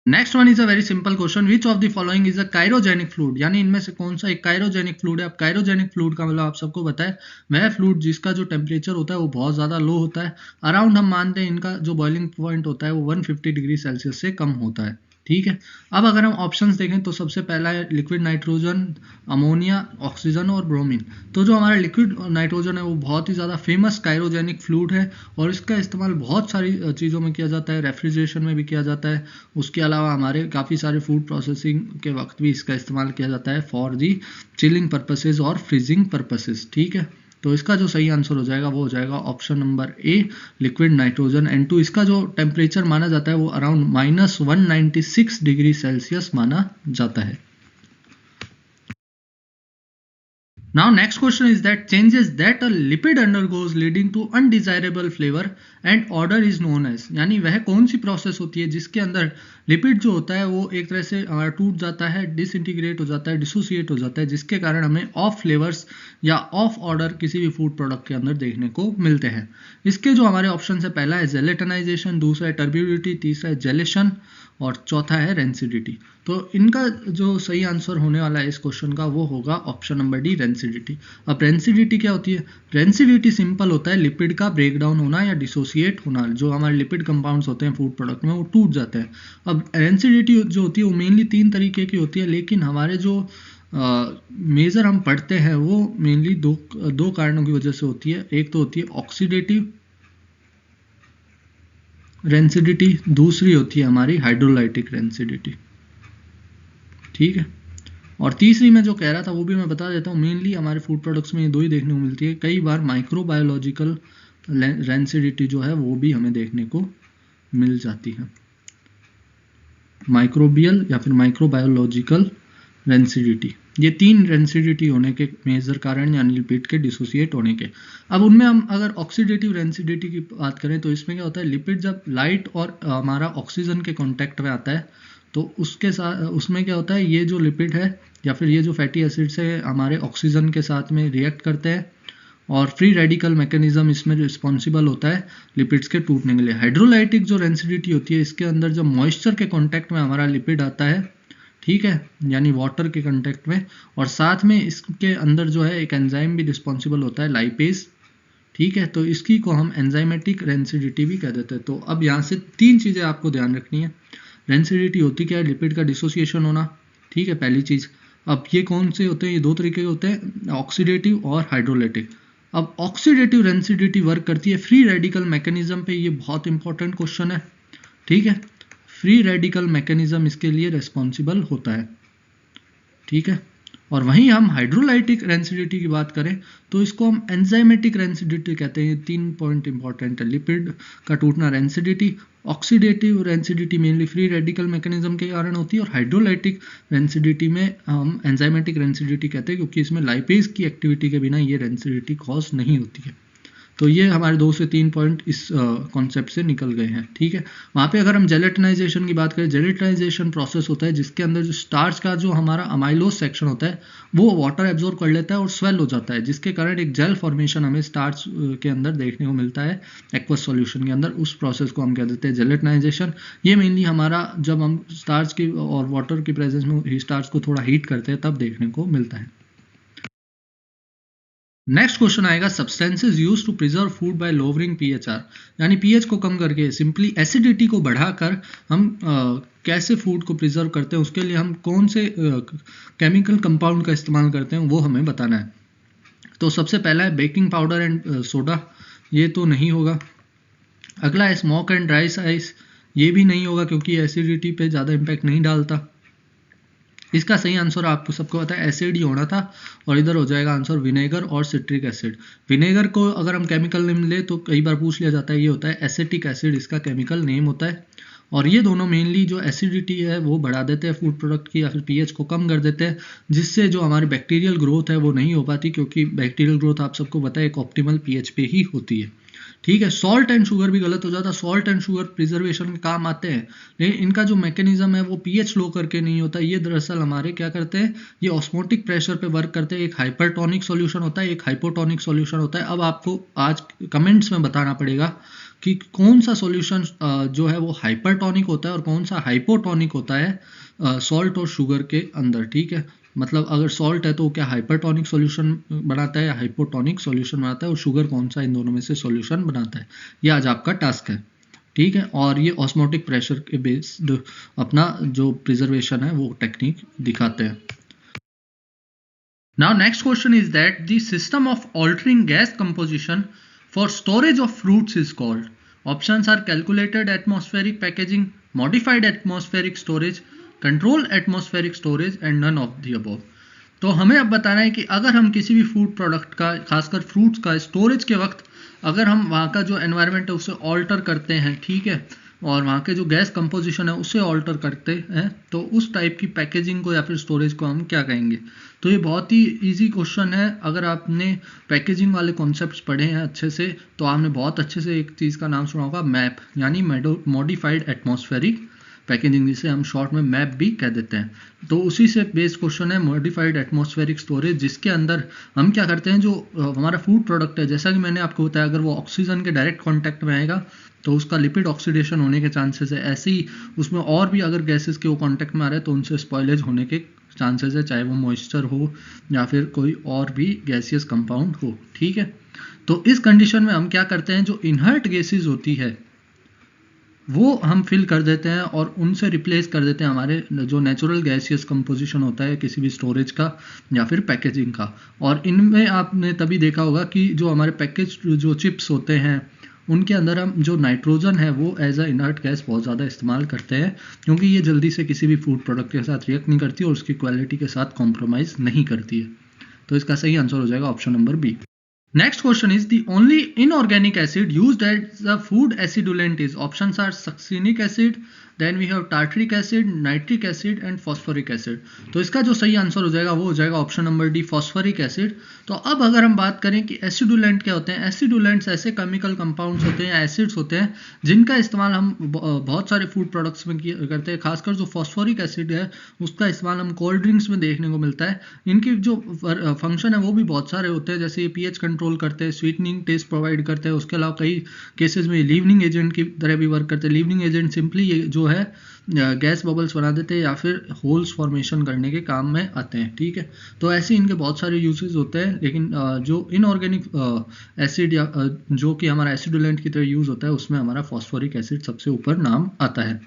Next one is a very simple question, which of the following is a cryogenic fluid. यानी इनमें से कौन सा एक काइरोजेनिक फ्लूइड है। अब काइरोजेनिक फ्लूइड का मतलब आप सबको पता है वह फ्लूइड जिसका जो टेम्परेचर होता है वो बहुत ज़्यादा लो होता है। अराउंड हम मानते हैं इनका जो बॉइलिंग पॉइंट होता है वो 150 डिग्री सेल्सियस से कम होता है, ठीक है। अब अगर हम ऑप्शंस देखें तो सबसे पहला है लिक्विड नाइट्रोजन, अमोनिया, ऑक्सीजन और ब्रोमीन। तो जो हमारा लिक्विड नाइट्रोजन है वो बहुत ही ज़्यादा फेमस कायरोजेनिक फ्लूइड है और इसका इस्तेमाल बहुत सारी चीज़ों में किया जाता है, रेफ्रिजरेशन में भी किया जाता है। उसके अलावा हमारे काफ़ी सारे फूड प्रोसेसिंग के वक्त भी इसका इस्तेमाल किया जाता है फॉर दी चिलिंग पर्पसेज और फ्रीजिंग पर्पसेज। ठीक है, तो इसका जो सही आंसर हो जाएगा वो हो जाएगा option number A, liquid nitrogen N2। इसका जो टेम्परेचर माना जाता है वो अराउंड -196 डिग्री सेल्सियस माना जाता है। Now next question is that changes that a lipid undergoes leading to undesirable flavor and odor is known as, यानी वह कौन सी प्रोसेस होती है जिसके अंदर लिपिड जो होता है वो एक तरह से टूट जाता है, डिसइंटीग्रेट हो जाता है, डिसोसिएट हो जाता है, जिसके कारण हमें ऑफ फ्लेवर्स या ऑफ ऑर्डर किसी भी फूड प्रोडक्ट के अंदर देखने को मिलते हैं। इसके जो हमारे ऑप्शन है, पहला है जेलेटनाइजेशन, दूसरा है टर्ब्यूडिटी, तीसरा है जेलेशन और चौथा है रेंसिडिटी। तो इनका जो सही आंसर होने वाला है इस क्वेश्चन का वो होगा ऑप्शन नंबर डी, रेंसिडिटी। अब रेंसिडिटी क्या होती है? रेंसिडिटी सिंपल होता है लिपिड का ब्रेकडाउन होना या डिसोसिएट होना। जो हमारे लिपिड कंपाउंड्स होते हैं फूड प्रोडक्ट में वो टूट जाते हैं। अब रेंसिडिटी जो होती है वो मेनली 3 तरीके की होती है, लेकिन हमारे जो मेजर हम पढ़ते हैं वो मेनली दो कारणों की वजह से होती है। एक तो होती है ऑक्सीडेटिव रेंसिडिटी, दूसरी होती है हमारी हाइड्रोलाइटिक रेंसिडिटी। ठीक है, और तीसरी मैं जो कह रहा था वो भी मैं बता देता हूँ। मेनली हमारे फूड प्रोडक्ट्स में ये दो ही देखने को मिलती है। कई बार माइक्रोबायोलॉजिकल रेंसिडिटी जो है वो भी हमें देखने को मिल जाती है, माइक्रोबियल या फिर माइक्रोबायोलॉजिकल रेंसिडिटी। ये 3 रेंसिडिटी होने के मेजर कारण यानी लिपिड के डिसोसिएट होने के। अब उनमें हम अगर ऑक्सीडेटिव रेंसिडिटी की बात करें तो इसमें क्या होता है, लिपिड जब लाइट और हमारा ऑक्सीजन के कांटेक्ट में आता है तो उसके साथ उसमें क्या होता है, ये जो लिपिड है या फिर ये जो फैटी एसिड्स है हमारे ऑक्सीजन के साथ में रिएक्ट करते हैं और फ्री रेडिकल मैकेनिज्म इसमें रिस्पॉन्सिबल होता है लिपिड्स के टूटने के लिए। हाइड्रोलाइटिक जो रेंसिडिटी होती है इसके अंदर जब मॉइस्चर के कांटेक्ट में हमारा लिपिड आता है, ठीक है, यानी वाटर के कांटेक्ट में, और साथ में इसके अंदर जो है एक एंजाइम भी रिस्पॉन्सिबल होता है, लाइपेज। ठीक है, तो इसकी को हम एंजाइमेटिक रेंसिडिटी भी कह देते हैं। तो अब यहाँ से 3 चीज़ें आपको ध्यान रखनी है। रेंसिडिटी होती क्या है? लिपिड का डिसोसिएशन होना। ठीक है, पहली चीज़। अब ये कौन से होते हैं? ये 2 तरीके के होते हैं, ऑक्सीडेटिव और हाइड्रोलाइटिक। अब ऑक्सीडेटिव रेंसिडिटी वर्क करती है फ्री रेडिकल मैकेनिज्म पे। ये बहुत इंपॉर्टेंट क्वेश्चन है। ठीक है, फ्री रेडिकल मैकेनिज्म इसके लिए रिस्पॉन्सिबल होता है। ठीक है, और वहीं हम हाइड्रोलाइटिक रेंसिडिटी की बात करें तो इसको हम एंजाइमेटिक रेंसिडिटी कहते हैं। 3 पॉइंट इंपॉर्टेंट है, लिपिड का टूटना rancidity, oxidative rancidity mainly free radical mechanism के कारण होती है, और हाइड्रोलाइटिक रेंसिडिटी में हम एंजाइमेटिक रेंसिडिटी कहते हैं क्योंकि इसमें लाइपेज की एक्टिविटी के बिना ये रेंसिडिटी कॉज नहीं होती है। तो ये हमारे 2 से 3 पॉइंट इस कॉन्सेप्ट से निकल गए हैं। ठीक है, वहाँ पे अगर हम जेलेटनाइजेशन की बात करें, जेलेटनाइजेशन प्रोसेस होता है जिसके अंदर जो स्टार्च का जो हमारा अमाइलोज सेक्शन होता है वो वाटर एब्जॉर्ब कर लेता है और स्वेल हो जाता है, जिसके कारण एक जेल फॉर्मेशन हमें स्टार्च के अंदर देखने को मिलता है एक्वस सॉल्यूशन के अंदर। उस प्रोसेस को हम कह देते हैं जेलेटनाइजेशन। ये मेनली हमारा जब हम स्टार्च की और वाटर की प्रेजेंस में स्टार्च को थोड़ा हीट करते हैं तब देखने को मिलता है। नेक्स्ट क्वेश्चन आएगा, substances use to preserve food by lowering पीएचआर, यानी पीएच को कम करके सिंपली एसिडिटी को बढ़ाकर हम कैसे फूड को प्रिजर्व करते हैं, उसके लिए हम कौन से केमिकल कंपाउंड का इस्तेमाल करते हैं वो हमें बताना है। तो सबसे पहला है बेकिंग पाउडर एंड सोडा, ये तो नहीं होगा। अगला है स्मोक एंड ड्राई आइस, ये भी नहीं होगा क्योंकि एसिडिटी पे ज़्यादा इम्पैक्ट नहीं डालता। इसका सही आंसर आपको सबको पता है, एसिड ही होना था, और इधर हो जाएगा आंसर विनेगर और सिट्रिक एसिड। विनेगर को अगर हम केमिकल नेम ले तो कई बार पूछ लिया जाता है, ये होता है एसिटिक एसिड, इसका केमिकल नेम होता है। और ये दोनों मेनली जो एसिडिटी है वो बढ़ा देते हैं फूड प्रोडक्ट की, या फिर पीएच को कम कर देते हैं, जिससे जो हमारी बैक्टीरियल ग्रोथ है वो नहीं हो पाती, क्योंकि बैक्टीरियल ग्रोथ आप सबको पता है एक ऑप्टिमल पीएच पे ही होती है। ठीक है, सॉल्ट एंड शुगर भी गलत हो जाता। सॉल्ट एंड शुगर प्रिजर्वेशन में काम आते हैं, लेकिन इनका जो मैकेनिज्म है वो पीएच लो करके नहीं होता। ये दरअसल हमारे क्या करते हैं, ये ऑस्मोटिक प्रेशर पे वर्क करते हैं। एक हाइपरटोनिक सॉल्यूशन होता है, एक हाइपोटोनिक सॉल्यूशन होता है। अब आपको आज कमेंट्स में बताना पड़ेगा कि कौन सा सॉल्यूशन जो है वो हाइपरटोनिक होता है और कौन सा हाइपोटोनिक होता है सॉल्ट और शुगर के अंदर। ठीक है, मतलब अगर सॉल्ट है तो क्या हाइपरटोनिक सॉल्यूशन बनाता है या हाइपोटोनिक सॉल्यूशन बनाता है, और शुगर कौन सा इन दोनों में से सॉल्यूशन बनाता है, ये आज आपका टास्क है। ठीक है, और ये ऑस्मोटिक प्रेशर के बेस्ड अपना जो प्रिजर्वेशन है वो टेक्निक दिखाते हैं। Now next question is that the system of altering gas composition for storage of fruits is called. Options are calculated atmospheric packaging, modified atmospheric storage, controlled atmospheric storage and none of the above. तो हमें अब बताना है कि अगर हम किसी भी फूड प्रोडक्ट का, खासकर फ्रूट्स का स्टोरेज के वक्त अगर हम वहाँ का जो एनवायरनमेंट है उसे ऑल्टर करते हैं, ठीक है, और वहाँ के जो गैस कंपोजिशन है उसे ऑल्टर करते हैं, तो उस टाइप की पैकेजिंग को या फिर स्टोरेज को हम क्या कहेंगे। तो ये बहुत ही इजी क्वेश्चन है। अगर आपने पैकेजिंग वाले कॉन्सेप्ट्स पढ़े हैं अच्छे से तो आपने बहुत अच्छे से एक चीज़ का नाम सुना होगा, मैप, यानी मॉडिफाइड एटमॉस्फेरिक पैकेजिंग, जिसे हम शॉर्ट में मैप भी कह देते हैं। तो उसी से बेस्ड क्वेश्चन है मॉडिफाइड एटमॉस्फेरिक स्टोरेज, जिसके अंदर हम क्या करते हैं, जो हमारा फूड प्रोडक्ट है, जैसा कि मैंने आपको बताया, अगर वो ऑक्सीजन के डायरेक्ट कांटेक्ट में आएगा तो उसका लिपिड ऑक्सीडेशन होने के चांसेस है। ऐसे ही उसमें और भी अगर गैसेस के वो कांटेक्ट में आ रहे हैं तो उनसे स्पॉइलेज होने के चांसेस है, चाहे वो मॉइस्चर हो या फिर कोई और भी गैसियस कंपाउंड हो, ठीक है। तो इस कंडीशन में हम क्या करते हैं, जो इनहर्ट गैसेस होती है वो हम फिल कर देते हैं और उनसे रिप्लेस कर देते हैं हमारे जो नेचुरल गैसियस कंपोजिशन होता है किसी भी स्टोरेज का या फिर पैकेजिंग का। और इनमें आपने तभी देखा होगा कि जो हमारे पैकेज जो चिप्स होते हैं उनके अंदर हम जो नाइट्रोजन है वो एज अ इनर्ट गैस बहुत ज़्यादा इस्तेमाल करते हैं, क्योंकि ये जल्दी से किसी भी फूड प्रोडक्ट के साथ रिएक्ट नहीं करती और उसकी क्वालिटी के साथ कॉम्प्रोमाइज़ नहीं करती है। तो इसका सही आंसर हो जाएगा option number B. Next question is the only inorganic acid used as a food acidulant is. Options are succinic acid, then we have tartaric acid, nitric acid and phosphoric acid. तो इसका जो सही answer हो जाएगा वो हो जाएगा option number D, phosphoric acid. तो अब अगर हम बात करें कि एसिडुलेंट क्या होते हैं, एसिडुलेंट्स ऐसे केमिकल कंपाउंड्स होते हैं, एसिड्स होते हैं जिनका इस्तेमाल हम बहुत सारे फूड प्रोडक्ट्स में करते हैं। खासकर जो फॉस्फोरिक एसिड है उसका इस्तेमाल हम कोल्ड ड्रिंक्स में देखने को मिलता है। इनकी जो फंक्शन है वो भी बहुत सारे होते हैं, जैसे ये पीएच कंट्रोल करते हैं, स्वीटनिंग टेस्ट प्रोवाइड करते हैं, उसके अलावा कई केसेस में लीवनिंग एजेंट की तरह भी वर्क करते हैं। लीवनिंग एजेंट सिंपली ये जो है गैस बबल्स बना देते हैं या फिर होल्स फॉर्मेशन करने के काम में आते हैं, ठीक है। तो ऐसे इनके बहुत सारे यूजेस होते हैं, लेकिन जो इनऑर्गेनिक एसिड या जो कि हमारा एसिडुलेंट की तरह यूज होता है उसमें हमारा फॉस्फोरिक एसिड सबसे ऊपर नाम आता है।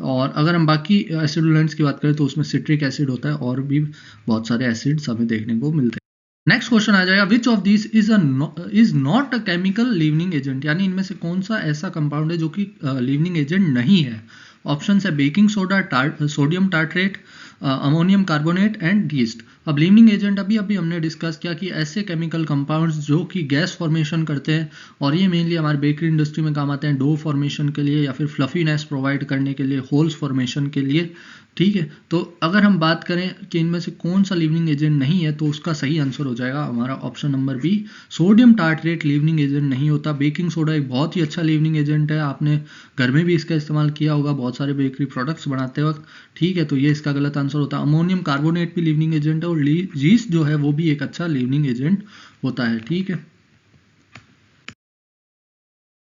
और अगर हम बाकी एसिडुलेंट्स की बात करें तो उसमें सिट्रिक एसिड होता है और भी बहुत सारे एसिड्स हमें देखने को मिलते हैं। नेक्स्ट क्वेश्चन आ जाएगा, which of this is not a chemical leavening agent, यानी इनमें से कौन सा ऐसा कंपाउंड है जो कि लीवनिंग एजेंट नहीं है। ऑप्शन है baking soda, sodium tartrate, ammonium carbonate and yeast. अब लीवनिंग एजेंट अभी हमने डिस्कस किया कि ऐसे केमिकल कंपाउंड्स जो कि गैस फॉर्मेशन करते हैं और ये मेनली हमारे बेकरी इंडस्ट्री में काम आते हैं, डो फॉर्मेशन के लिए या फिर फ्लफीनेस प्रोवाइड करने के लिए, होल्स फॉर्मेशन के लिए, ठीक है। तो अगर हम बात करें कि इनमें से कौन सा लीवनिंग एजेंट नहीं है तो उसका सही आंसर हो जाएगा हमारा option number B, sodium tartrate leavening agent नहीं होता। बेकिंग सोडा एक बहुत ही अच्छा लीवनिंग एजेंट है, आपने घर में भी इसका इस्तेमाल किया होगा बहुत सारे बेकरी प्रोडक्ट्स बनाते वक्त, ठीक है। तो ये इसका गलत आंसर होता है। अमोनियम कार्बोनेट भी लीवनिंग एजेंट है और यीस्ट जो है वो भी एक अच्छा लीवनिंग एजेंट होता है, ठीक है।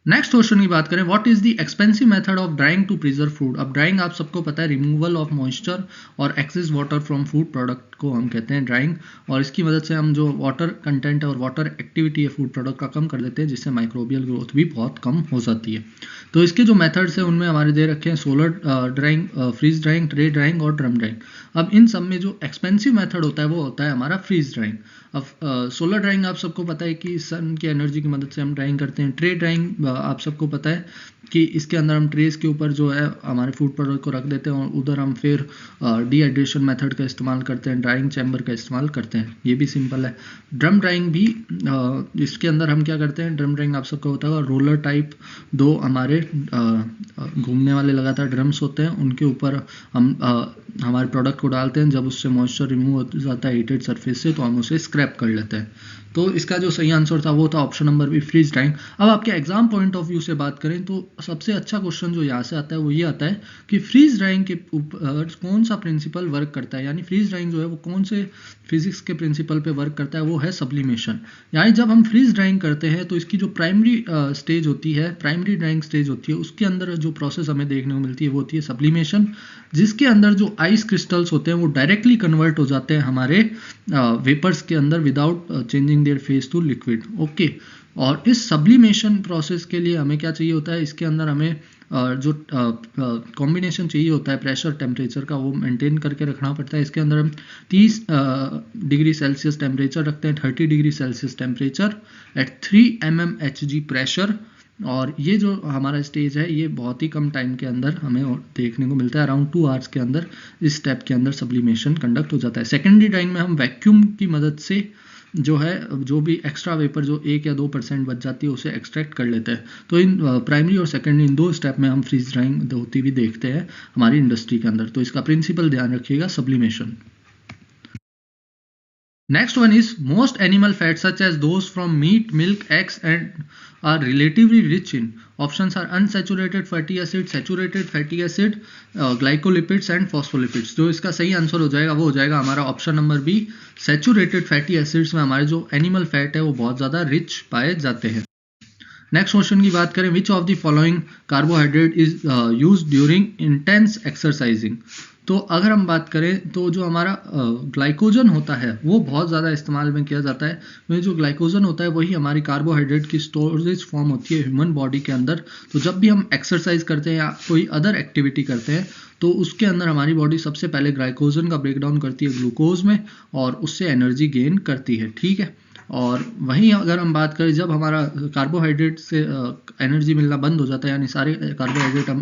नेक्स्ट क्वेश्चन की बात करें, what is the expensive method of drying to preserve food. अब ड्राइंग आप सबको पता है, रिमूवल ऑफ मॉइस्चर और excess water from food product को हम कहते हैं ड्राइंग, और इसकी मदद से हम जो वाटर कंटेंट है और वाटर एक्टिविटी है फूड प्रोडक्ट का कम कर देते हैं, जिससे माइक्रोबियल ग्रोथ भी बहुत कम हो जाती है। तो इसके जो मेथड्स हैं उनमें हमारे दे रखे हैं solar drying, freeze drying, tray drying और ड्रम ड्राइंग। अब इन सब में जो एक्सपेंसिव मेथड होता है वो होता है हमारा फ्रीज ड्राइंग। अब सोलर ड्राइंग आप सबको पता है कि सन की एनर्जी की मदद से हम ड्राइंग करते हैं। ट्रे ड्राइंग आप सबको पता है कि इसके अंदर हम ट्रेस के ऊपर जो है हमारे फूड प्रोडक्ट को रख देते हैं और उधर हम फिर डिहाइड्रेशन मेथड का इस्तेमाल करते हैं, ड्राइंग चैम्बर का इस्तेमाल करते हैं, ये भी सिंपल है। ड्रम ड्राइंग भी इसके अंदर हम क्या करते हैं, ड्रम ड्राइंग आप सबको होता है रोलर टाइप दो हमारे घूमने वाले लगातार ड्रम्स होते हैं, उनके ऊपर हम हमारे प्रोडक्ट को डालते हैं। जब उससे मॉइस्चर रिमूव हो जाता है हीटेड सरफेस से तो हम उसे स्क्रैप कर लेते हैं। तो इसका जो सही आंसर था वो था option number B, freeze drying. अब आपके एग्जाम पॉइंट ऑफ व्यू से बात करें तो सबसे अच्छा क्वेश्चन जो यहाँ से आता है वो ये आता है कि फ्रीज ड्राइंग के ऊपर कौन सा प्रिंसिपल वर्क करता है, यानी फ्रीज ड्राइंग जो है वो कौन से फिजिक्स के प्रिंसिपल पे वर्क करता है, वो है सब्लिमेशन। यानी जब हम फ्रीज ड्राइंग करते हैं तो इसकी जो प्राइमरी स्टेज होती है, प्राइमरी ड्राइंग स्टेज होती है, उसके अंदर जो प्रोसेस हमें देखने को मिलती है वो होती है सब्लिमेशन, जिसके अंदर जो आइस क्रिस्टल्स होते हैं वो डायरेक्टली कन्वर्ट हो जाते हैं हमारे वेपर्स के अंदर without changing their phase to liquid, okay. और इस सब्लिमेशन प्रोसेस के लिए हमें क्या चाहिए होता है, इसके अंदर हमें जो कॉम्बिनेशन चाहिए होता है प्रेशर टेम्परेचर का, वो मेंटेन करके रखना पड़ता है। इसके अंदर हम 30 डिग्री सेल्सियस टेम्परेचर रखते हैं, 30 degree Celsius temperature at 3 mmHg pressure. और ये जो हमारा स्टेज है ये बहुत ही कम टाइम के अंदर हमें देखने को मिलता है, अराउंड 2 आवर्स के अंदर इस स्टेप के अंदर सब्लिमेशन कंडक्ट हो जाता है। सेकेंडरी टाइम में हम वैक्यूम की मदद से जो है जो भी एक्स्ट्रा वेपर जो 1 या 2% बच जाती है उसे एक्सट्रैक्ट कर लेते हैं। तो इन प्राइमरी और सेकेंडरी इन दो स्टेप में हम फ्रीज ड्राइंग होती हुई देखते हैं हमारी इंडस्ट्री के अंदर। तो इसका प्रिंसिपल ध्यान रखिएगा, sublimation. Next one is most animal fats such as those from meat, milk, eggs and are relatively rich in. Options are unsaturated fatty acid, saturated fatty acid, glycolipids and phospholipids. जो इसका सही answer हो जाएगा वो हो जाएगा हमारा option number B, saturated fatty acids में हमारे जो एनिमल फैट है वो बहुत ज़्यादा रिच पाए जाते हैं। नेक्स्ट क्वेश्चन की बात करें, which of the following carbohydrate is used during intense exercising. तो अगर हम बात करें तो जो हमारा ग्लाइकोजन होता है वो बहुत ज़्यादा इस्तेमाल में किया जाता है, क्योंकि जो ग्लाइकोजन होता है वही हमारी कार्बोहाइड्रेट की स्टोरेज फॉर्म होती है ह्यूमन बॉडी के अंदर। तो जब भी हम एक्सरसाइज करते हैं या कोई अदर एक्टिविटी करते हैं तो उसके अंदर हमारी बॉडी सबसे पहले ग्लाइकोजन का ब्रेकडाउन करती है ग्लूकोज में और उससे एनर्जी गेन करती है, ठीक है। और वहीं अगर हम बात करें जब हमारा कार्बोहाइड्रेट से एनर्जी मिलना बंद हो जाता है, यानी सारे कार्बोहाइड्रेट हम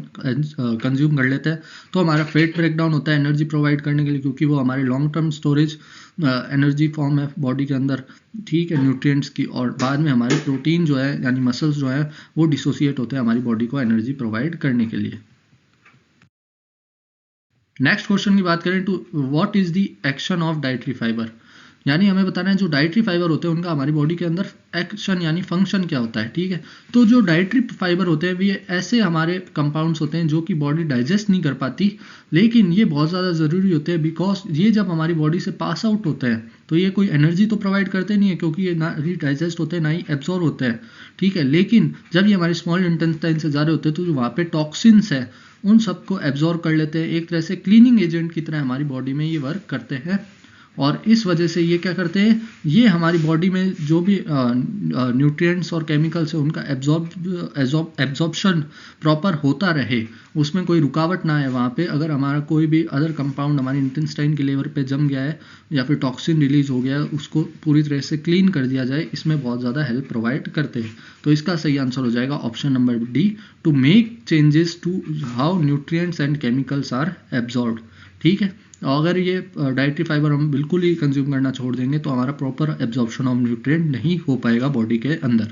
कंज्यूम कर लेते हैं, तो हमारा फेट ब्रेकडाउन होता है एनर्जी प्रोवाइड करने के लिए, क्योंकि वो हमारे long term storage energy form है बॉडी के अंदर, ठीक है, न्यूट्रिएंट्स की। और बाद में हमारे प्रोटीन जो है यानी मसल्स जो है वो डिसोसिएट होते हैं हमारी बॉडी को एनर्जी प्रोवाइड करने के लिए। नेक्स्ट क्वेश्चन की बात करें, to what is the action of dietary fibre. यानी हमें बताना है जो डाइटरी फाइबर होते हैं उनका हमारी बॉडी के अंदर एक्शन यानी फंक्शन क्या होता है, ठीक है। तो जो डाइटरी फाइबर होते हैं ये ऐसे हमारे कंपाउंड्स होते हैं जो कि बॉडी डाइजेस्ट नहीं कर पाती, लेकिन ये बहुत ज़्यादा ज़रूरी होते हैं, बिकॉज ये जब हमारी बॉडी से पास आउट होते हैं तो ये कोई एनर्जी तो प्रोवाइड करते नहीं है, क्योंकि ये ना ही डाइजेस्ट होते हैं ना ही एब्जॉर्ब होते हैं, ठीक है। लेकिन जब ये हमारे स्मॉल इंटेस्टाइन से जा रहे होते हैं तो जो वहाँ पे टॉक्सिन्स है उन सबको एब्जॉर्ब कर लेते हैं, एक तरह से क्लीनिंग एजेंट की तरह हमारी बॉडी में ये वर्क करते हैं। और इस वजह से ये क्या करते हैं, ये हमारी बॉडी में जो भी न्यूट्रिएंट्स और केमिकल्स है उनका एब्जॉर्प्शन प्रॉपर होता रहे, उसमें कोई रुकावट ना है वहाँ पे। अगर हमारा कोई भी अदर कंपाउंड हमारी इंटेस्टाइन के लेवल पे जम गया है या फिर टॉक्सिन रिलीज हो गया है, उसको पूरी तरह से क्लीन कर दिया जाए, इसमें बहुत ज़्यादा हेल्प प्रोवाइड करते हैं। तो इसका सही आंसर हो जाएगा option number D, to make changes to how nutrients and chemicals are absorbed, ठीक है। अगर ये डाइटरी फाइबर हम बिल्कुल ही कंज्यूम करना छोड़ देंगे तो हमारा प्रॉपर एब्जॉर्प्शन ऑफ न्यूट्रिएंट नहीं हो पाएगा बॉडी के अंदर।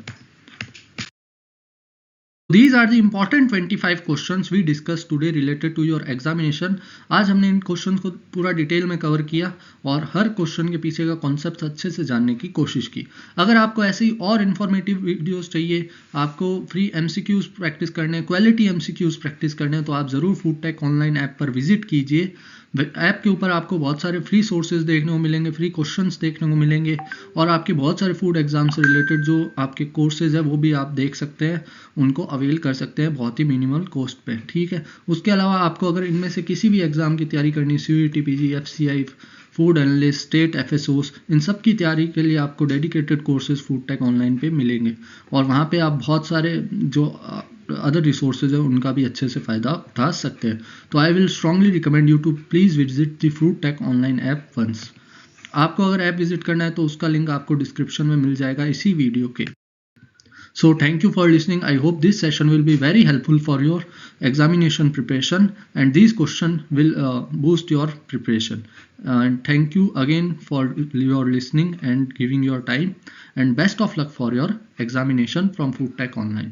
These are the important 25 questions we discussed today related to your examination। आज हमने इन क्वेश्चंस को पूरा डिटेल में कवर किया और हर क्वेश्चन के पीछे का कॉन्सेप्ट अच्छे से जानने की कोशिश की। अगर आपको ऐसे ही और इन्फॉर्मेटिव वीडियोस चाहिए, आपको फ्री एमसीक्यूज प्रैक्टिस करने, क्वालिटी एमसीक्यूज प्रैक्टिस करने, तो आप ज़रूर फूड टेक ऑनलाइन ऐप पर विजिट कीजिए। ऐप के ऊपर आपको बहुत सारे फ्री सोर्सेज देखने को मिलेंगे, फ्री क्वेश्चंस देखने को मिलेंगे और आपके बहुत सारे फूड एग्जाम से रिलेटेड जो आपके कोर्सेज है वो भी आप देख सकते हैं, उनको अवेल कर सकते हैं बहुत ही मिनिमल कॉस्ट पे, ठीक है। उसके अलावा आपको अगर इनमें से किसी भी एग्जाम की तैयारी करनी, CUET, PG, FCI, food analyst, state FSOs, इन सब की तैयारी के लिए आपको dedicated courses food tech online पे मिलेंगे और वहाँ पे आप बहुत सारे जो अदर रिसोर्सेज है उनका भी अच्छे से फ़ायदा उठा सकते हैं। तो I will strongly recommend you to please visit the food tech online app once. आपको अगर ऐप विजिट करना है तो उसका लिंक आपको डिस्क्रिप्शन में मिल जाएगा इसी वीडियो के। So thank you for listening. I hope this session will be very helpful for your examination preparation and these questions will boost your preparation. And thank you again for your listening and giving your time, and best of luck for your examination from Food Tech Online.